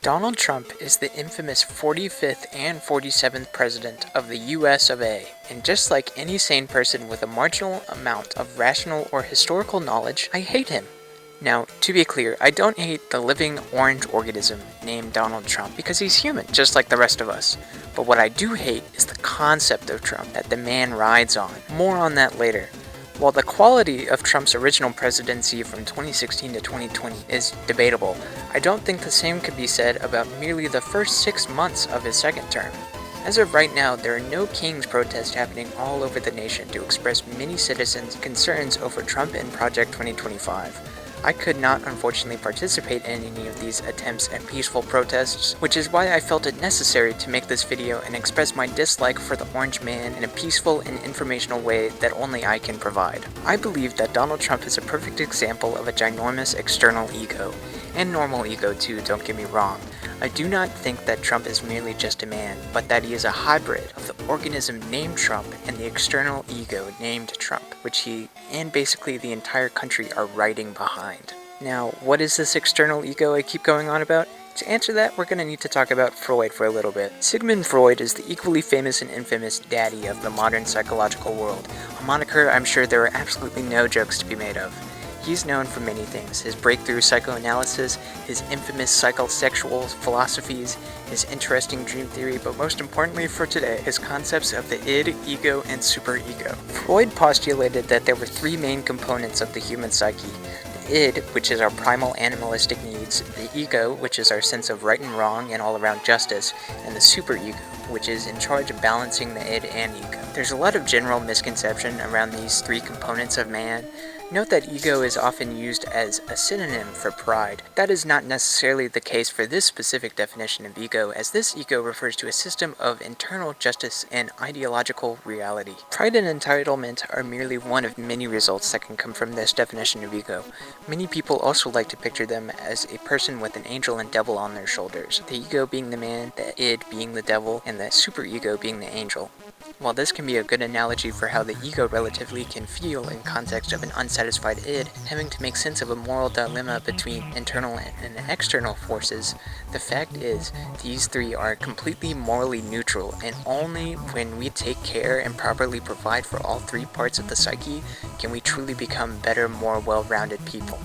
Donald Trump is the infamous 45th and 47th President of the US of A, and just like any sane person with a marginal amount of rational or historical knowledge, I hate him. Now, to be clear, I don't hate the living orange organism named Donald Trump because he's human, just like the rest of us. But what I do hate is the concept of Trump that the man rides on. More on that later. While the quality of Trump's original presidency from 2016 to 2020 is debatable, I don't think the same could be said about merely the first 6 months of his second term. As of right now, there are no King's protests happening all over the nation to express many citizens' concerns over Trump and Project 2025. I could not unfortunately participate in any of these attempts at peaceful protests, which is why I felt it necessary to make this video and express my dislike for the Orange Man in a peaceful and informational way that only I can provide. I believe that Donald Trump is a perfect example of a ginormous external ego, and normal ego too, don't get me wrong. I do not think that Trump is merely just a man, but that he is a hybrid of the organism named Trump and the external ego named Trump, which he and basically the entire country are riding behind. Now, what is this external ego I keep going on about? To answer that, we're going to need to talk about Freud for a little bit. Sigmund Freud is the equally famous and infamous daddy of the modern psychological world, a moniker I'm sure there are absolutely no jokes to be made of. He's known for many things: his breakthrough psychoanalysis, his infamous psychosexual philosophies, his interesting dream theory, but most importantly for today, his concepts of the id, ego, and superego. Freud postulated that there were three main components of the human psyche: the id, which is our primal animalistic needs, the ego, which is our sense of right and wrong and all-around justice, and the superego, which is in charge of balancing the id and ego. There's a lot of general misconception around these three components of man. Note that ego is often used as a synonym for pride. That is not necessarily the case for this specific definition of ego, as this ego refers to a system of internal justice and ideological reality. Pride and entitlement are merely one of many results that can come from this definition of ego. Many people also like to picture them as a person with an angel and devil on their shoulders, the ego being the man, the id being the devil, and the superego being the angel. While this can be a good analogy for how the ego relatively can feel in context of an unsatisfied id, having to make sense of a moral dilemma between internal and external forces, the fact is, these three are completely morally neutral, and only when we take care and properly provide for all three parts of the psyche can we truly become better, more well-rounded people.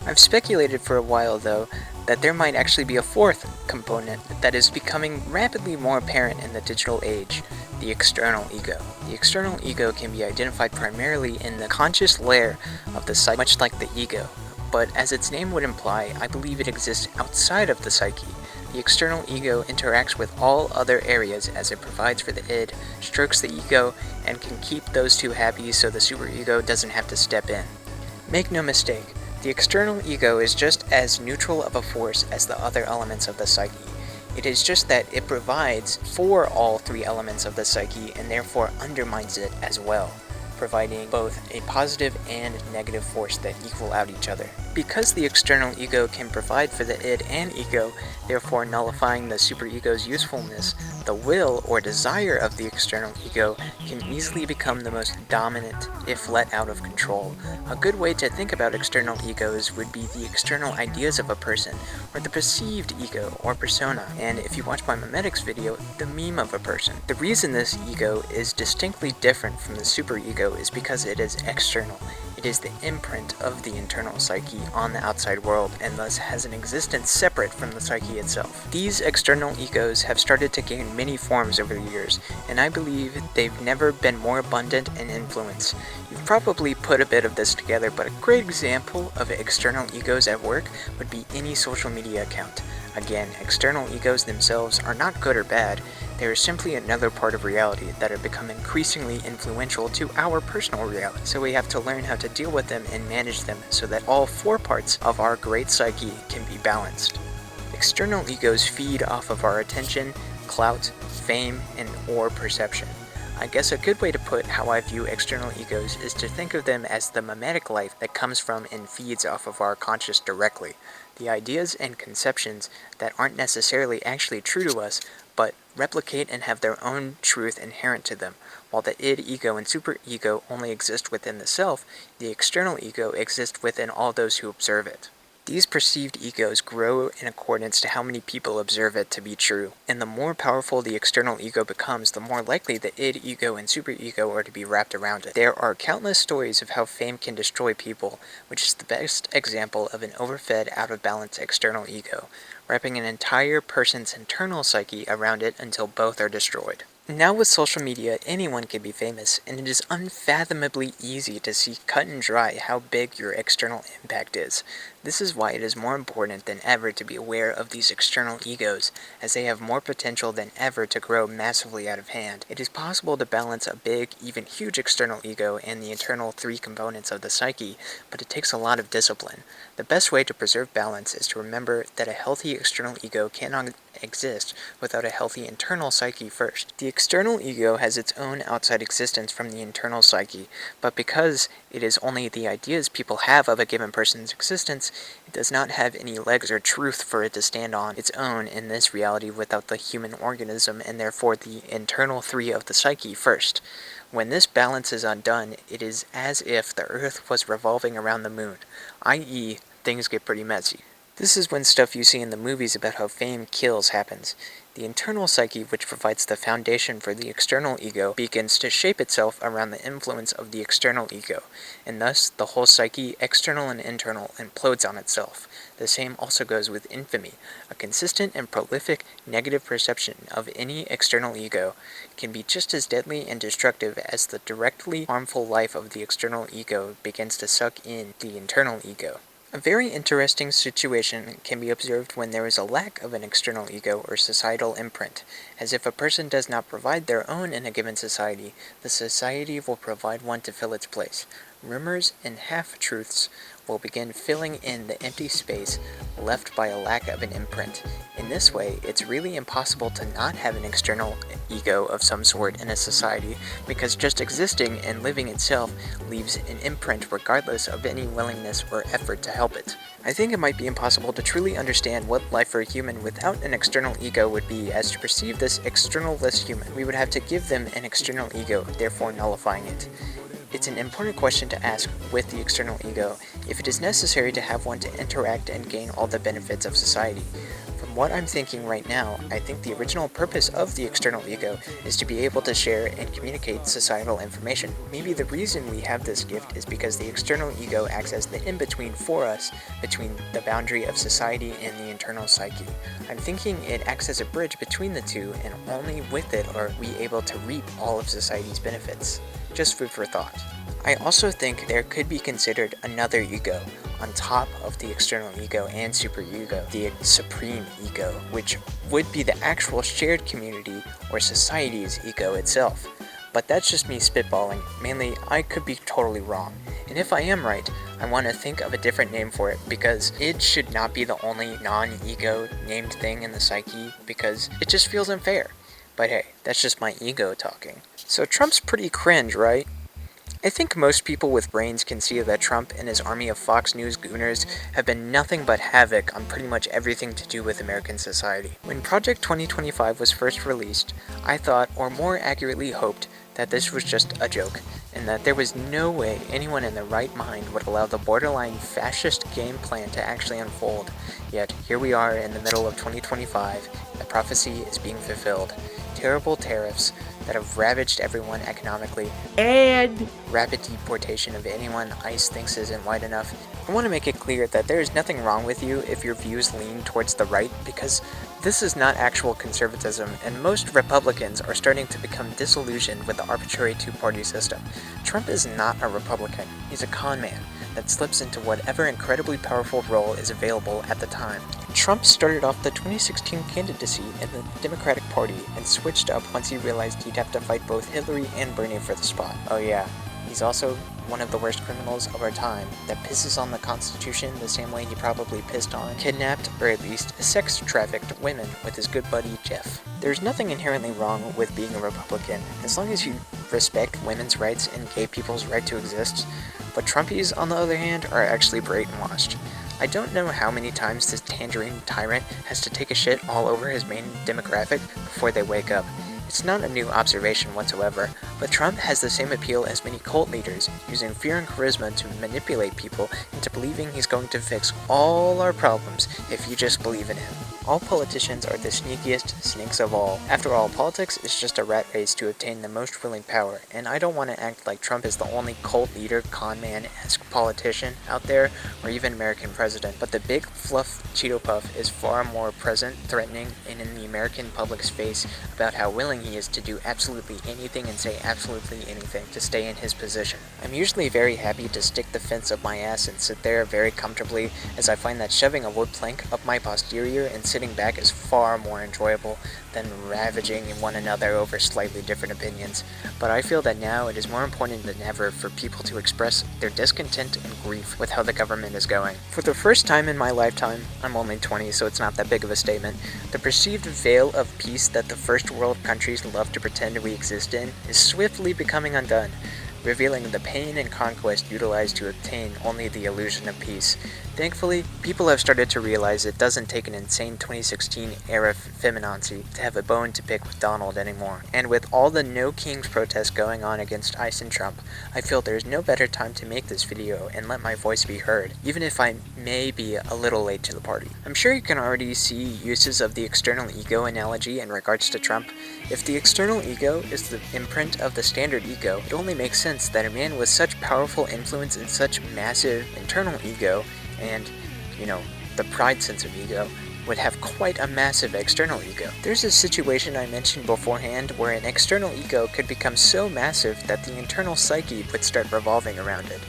I've speculated for a while, though, that there might actually be a fourth component that is becoming rapidly more apparent in the digital age: the external ego. The external ego can be identified primarily in the conscious layer of the psyche, much like the ego, but as its name would imply, I believe it exists outside of the psyche. The external ego interacts with all other areas as it provides for the id, strokes the ego, and can keep those two happy so the superego doesn't have to step in. Make no mistake, the external ego is just as neutral of a force as the other elements of the psyche. It is just that it provides for all three elements of the psyche and therefore undermines it as well, providing both a positive and negative force that equal out each other. Because the external ego can provide for the id and ego, therefore nullifying the superego's usefulness, the will or desire of the external ego can easily become the most dominant if let out of control. A good way to think about external egos would be the external ideas of a person, or the perceived ego or persona, and if you watch my memetics video, the meme of a person. The reason this ego is distinctly different from the superego is because it is external. It is the imprint of the internal psyche on the outside world, and thus has an existence separate from the psyche itself. These external egos have started to gain many forms over the years, and I believe they've never been more abundant in influence. You've probably put a bit of this together, but a great example of external egos at work would be any social media account. Again, external egos themselves are not good or bad, they are simply another part of reality that have become increasingly influential to our personal reality, so we have to learn how to deal with them and manage them so that all four parts of our great psyche can be balanced. External egos feed off of our attention, clout, fame, and or perception. I guess a good way to put how I view external egos is to think of them as the mimetic life that comes from and feeds off of our conscious directly. The ideas and conceptions that aren't necessarily actually true to us, but replicate and have their own truth inherent to them. While the id, ego, and superego only exist within the self, the external ego exists within all those who observe it. These perceived egos grow in accordance to how many people observe it to be true, and the more powerful the external ego becomes, the more likely the id ego and superego are to be wrapped around it. There are countless stories of how fame can destroy people, which is the best example of an overfed, out-of-balance external ego, wrapping an entire person's internal psyche around it until both are destroyed. Now with social media, anyone can be famous, and it is unfathomably easy to see cut and dry how big your external impact is. This is why it is more important than ever to be aware of these external egos, as they have more potential than ever to grow massively out of hand. It is possible to balance a big, even huge external ego and the internal three components of the psyche, but it takes a lot of discipline. The best way to preserve balance is to remember that a healthy external ego cannot exist without a healthy internal psyche first. The external ego has its own outside existence from the internal psyche, but because it is only the ideas people have of a given person's existence, it does not have any legs or truth for it to stand on its own in this reality without the human organism, and therefore the internal three of the psyche first. When this balance is undone, it is as if the Earth was revolving around the moon, i.e., things get pretty messy. This is when stuff you see in the movies about how fame kills happens. The internal psyche, which provides the foundation for the external ego, begins to shape itself around the influence of the external ego, and thus the whole psyche, external and internal, implodes on itself. The same also goes with infamy. A consistent and prolific negative perception of any external ego can be just as deadly and destructive as the directly harmful life of the external ego begins to suck in the internal ego. A very interesting situation can be observed when there is a lack of an external ego or societal imprint, as if a person does not provide their own in a given society, the society will provide one to fill its place. Rumors and half-truths will begin filling in the empty space left by a lack of an imprint. In this way, it's really impossible to not have an external ego of some sort in a society, because just existing and living itself leaves an imprint regardless of any willingness or effort to help it. I think it might be impossible to truly understand what life for a human without an external ego would be, as to perceive this external-less human, we would have to give them an external ego, therefore nullifying it. It's an important question to ask with the external ego, if it is necessary to have one to interact and gain all the benefits of society. From what I'm thinking right now, I think the original purpose of the external ego is to be able to share and communicate societal information. Maybe the reason we have this gift is because the external ego acts as the in-between for us between the boundary of society and the internal psyche. I'm thinking it acts as a bridge between the two, and only with it are we able to reap all of society's benefits. Just food for thought. I also think there could be considered another ego on top of the external ego and superego, the supreme ego, which would be the actual shared community or society's ego itself. But that's just me spitballing. Mainly, I could be totally wrong. And if I am right, I want to think of a different name for it, because it should not be the only non-ego named thing in the psyche, because it just feels unfair. But hey, that's just my ego talking. So Trump's pretty cringe, right? I think most people with brains can see that Trump and his army of Fox News gooners have been nothing but havoc on pretty much everything to do with American society. When Project 2025 was first released, I thought, or more accurately hoped, that this was just a joke, and that there was no way anyone in their right mind would allow the borderline fascist game plan to actually unfold. Yet, here we are in the middle of 2025, and the prophecy is being fulfilled. Terrible tariffs that have ravaged everyone economically, and rapid deportation of anyone ICE thinks isn't white enough. I want to make it clear that there is nothing wrong with you if your views lean towards the right, because this is not actual conservatism, and most Republicans are starting to become disillusioned with the arbitrary two-party system. Trump is not a Republican. He's a con man that slips into whatever incredibly powerful role is available at the time. Trump started off the 2016 candidacy in the Democratic Party and switched up once he realized he'd have to fight both Hillary and Bernie for the spot. Oh yeah, he's also one of the worst criminals of our time that pisses on the Constitution the same way he probably pissed on, kidnapped, or at least sex-trafficked women with his good buddy Jeff. There's nothing inherently wrong with being a Republican, as long as you respect women's rights and gay people's right to exist, but Trumpies, on the other hand, are actually brainwashed. I don't know how many times this tangerine tyrant has to take a shit all over his main demographic before they wake up. It's not a new observation whatsoever, but Trump has the same appeal as many cult leaders, using fear and charisma to manipulate people into believing he's going to fix all our problems if you just believe in him. All politicians are the sneakiest snakes of all. After all, politics is just a rat race to obtain the most ruling power, and I don't want to act like Trump is the only cult leader, con man-esque politician out there, or even American president, but the big fluff Cheeto Puff is far more present, threatening, and in the American public's face about how willing he is to do absolutely anything and say absolutely anything to stay in his position. I'm usually very happy to stick the fence up my ass and sit there very comfortably, as I find that shoving a wood plank up my posterior and sitting back is far more enjoyable than ravaging one another over slightly different opinions. But I feel that now it is more important than ever for people to express their discontent and grief with how the government is going. For the first time in my lifetime, I'm only 20, so it's not that big of a statement, the perceived veil of peace that the first world countries love to pretend we exist in is swiftly becoming undone, revealing the pain and conquest utilized to obtain only the illusion of peace. Thankfully, people have started to realize it doesn't take an insane 2016-era feminazi to have a bone to pick with Donald anymore. And with all the No Kings protests going on against ICE and Trump, I feel there's no better time to make this video and let my voice be heard, even if I may be a little late to the party. I'm sure you can already see uses of the external ego analogy in regards to Trump. If the external ego is the imprint of the standard ego, it only makes sense that a man with such powerful influence and such massive internal ego and, the pride sense of ego, would have quite a massive external ego. There's a situation I mentioned beforehand where an external ego could become so massive that the internal psyche would start revolving around it.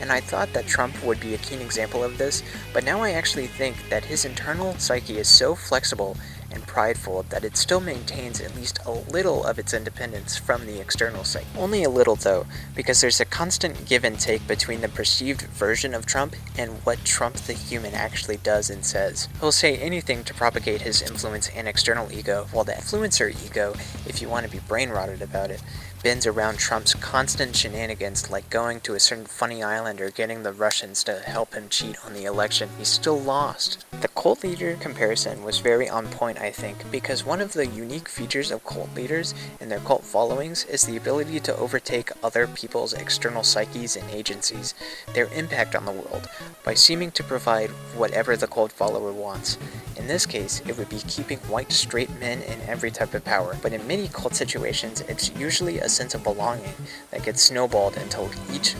And I thought that Trump would be a keen example of this, but now I actually think that his internal psyche is so flexible and prideful that it still maintains at least a little of its independence from the external psyche. Only a little though, because there's a constant give and take between the perceived version of Trump and what Trump the human actually does and says. He'll say anything to propagate his influence and external ego, while the influencer ego, if you want to be brain rotted about it, bends around Trump's constant shenanigans, like going to a certain funny island or getting the Russians to help him cheat on the election. He's still lost. The cult leader comparison was very on point, I think, because one of the unique features of cult leaders and their cult followings is the ability to overtake other people's external psyches and agencies, their impact on the world, by seeming to provide whatever the cult follower wants. In this case, it would be keeping white straight men in every type of power, but in many cult situations, it's usually a sense of belonging that gets snowballed until each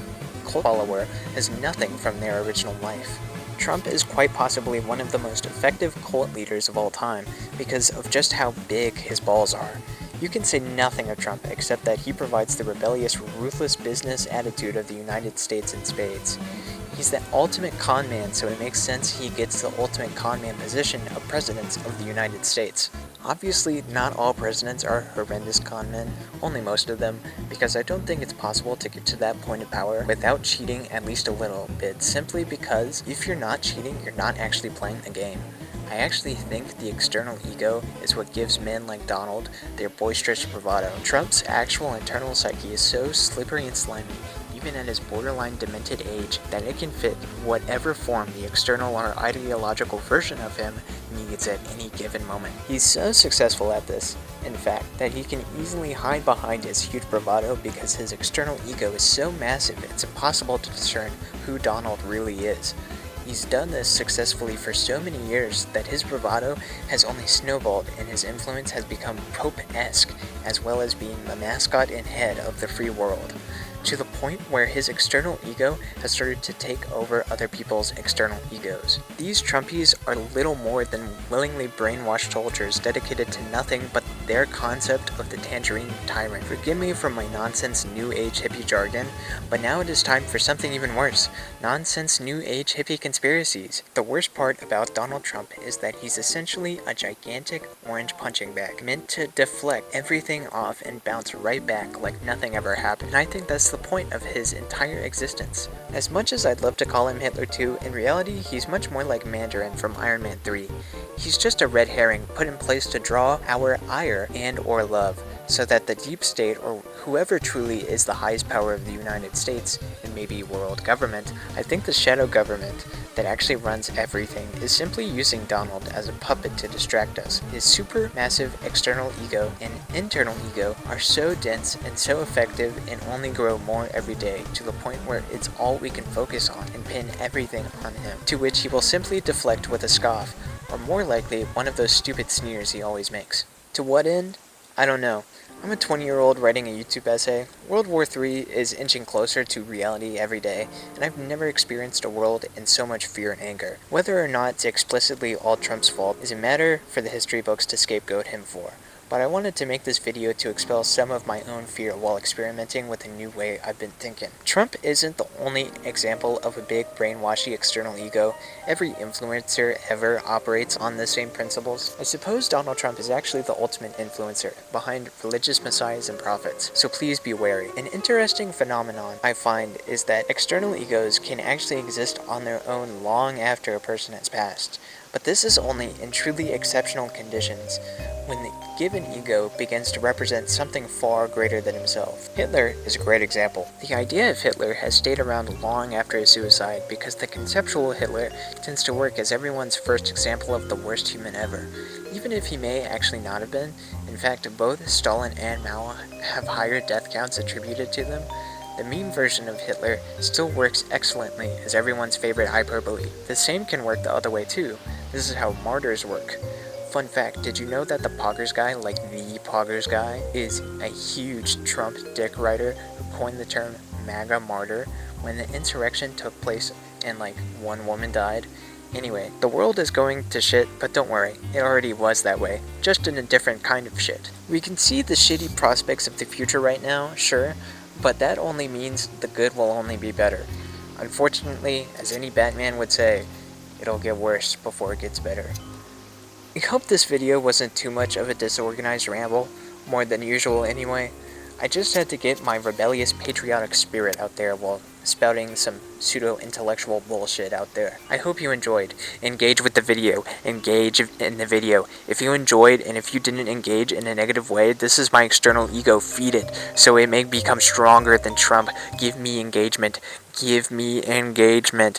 cult follower has nothing from their original life. Trump is quite possibly one of the most effective cult leaders of all time because of just how big his balls are. You can say nothing of Trump except that he provides the rebellious, ruthless business attitude of the United States in spades. He's the ultimate con man, so it makes sense he gets the ultimate con man position of president of the United States. Obviously, not all presidents are horrendous con men, only most of them, because I don't think it's possible to get to that point of power without cheating at least a little bit, simply because if you're not cheating, you're not actually playing the game. I actually think the external ego is what gives men like Donald their boisterous bravado. Trump's actual internal psyche is so slippery and slimy, even at his borderline demented age, that it can fit whatever form the external or ideological version of him needs at any given moment. He's so successful at this, in fact, that he can easily hide behind his huge bravado because his external ego is so massive it's impossible to discern who Donald really is. He's done this successfully for so many years that his bravado has only snowballed and his influence has become Pope-esque, as well as being the mascot and head of the free world, to the point where his external ego has started to take over other people's external egos. These Trumpies are little more than willingly brainwashed soldiers dedicated to nothing but their concept of the tangerine tyrant. Forgive me for my nonsense new age hippie jargon, but now it is time for something even worse. Nonsense new age hippie conspiracies. The worst part about Donald Trump is that he's essentially a gigantic orange punching bag, meant to deflect everything off and bounce right back like nothing ever happened. And I think that's the point of his entire existence. As much as I'd love to call him Hitler too, in reality he's much more like Mandarin from Iron Man 3. He's just a red herring put in place to draw our ire and or love, so that the deep state, or whoever truly is the highest power of the United States and maybe world government, I think the shadow government, that actually runs everything is simply using Donald as a puppet to distract us. His super massive external ego and internal ego are so dense and so effective and only grow more every day, to the point where it's all we can focus on and pin everything on him, to which he will simply deflect with a scoff, or more likely one of those stupid sneers he always makes. To what end? I don't know. I'm a 20-year-old writing a YouTube essay. World War III is inching closer to reality every day, and I've never experienced a world in so much fear and anger. Whether or not it's explicitly all Trump's fault is a matter for the history books to scapegoat him for. But I wanted to make this video to expel some of my own fear while experimenting with a new way I've been thinking. Trump isn't the only example of a big brainwashy external ego. Every influencer ever operates on the same principles. I suppose Donald Trump is actually the ultimate influencer behind religious messiahs and prophets, so please be wary. An interesting phenomenon I find is that external egos can actually exist on their own long after a person has passed. But this is only in truly exceptional conditions, when the given ego begins to represent something far greater than himself. Hitler is a great example. The idea of Hitler has stayed around long after his suicide because the conceptual Hitler tends to work as everyone's first example of the worst human ever. Even if he may actually not have been, in fact both Stalin and Mao have higher death counts attributed to them, the meme version of Hitler still works excellently as everyone's favorite hyperbole. The same can work the other way too. This is how martyrs work. Fun fact, did you know that the Poggers guy, like the Poggers guy, is a huge Trump dick writer who coined the term MAGA martyr when the insurrection took place and like one woman died? Anyway, the world is going to shit, but don't worry, it already was that way, just in a different kind of shit. We can see the shitty prospects of the future right now, sure, but that only means the good will only be better. Unfortunately, as any Batman would say, it'll get worse before it gets better. I hope this video wasn't too much of a disorganized ramble, more than usual anyway. I just had to get my rebellious patriotic spirit out there while spouting some pseudo-intellectual bullshit out there. I hope you enjoyed. Engage with the video. Engage in the video. If you enjoyed and if you didn't engage in a negative way, this is my external ego. Feed it so it may become stronger than Trump. Give me engagement. Give me engagement.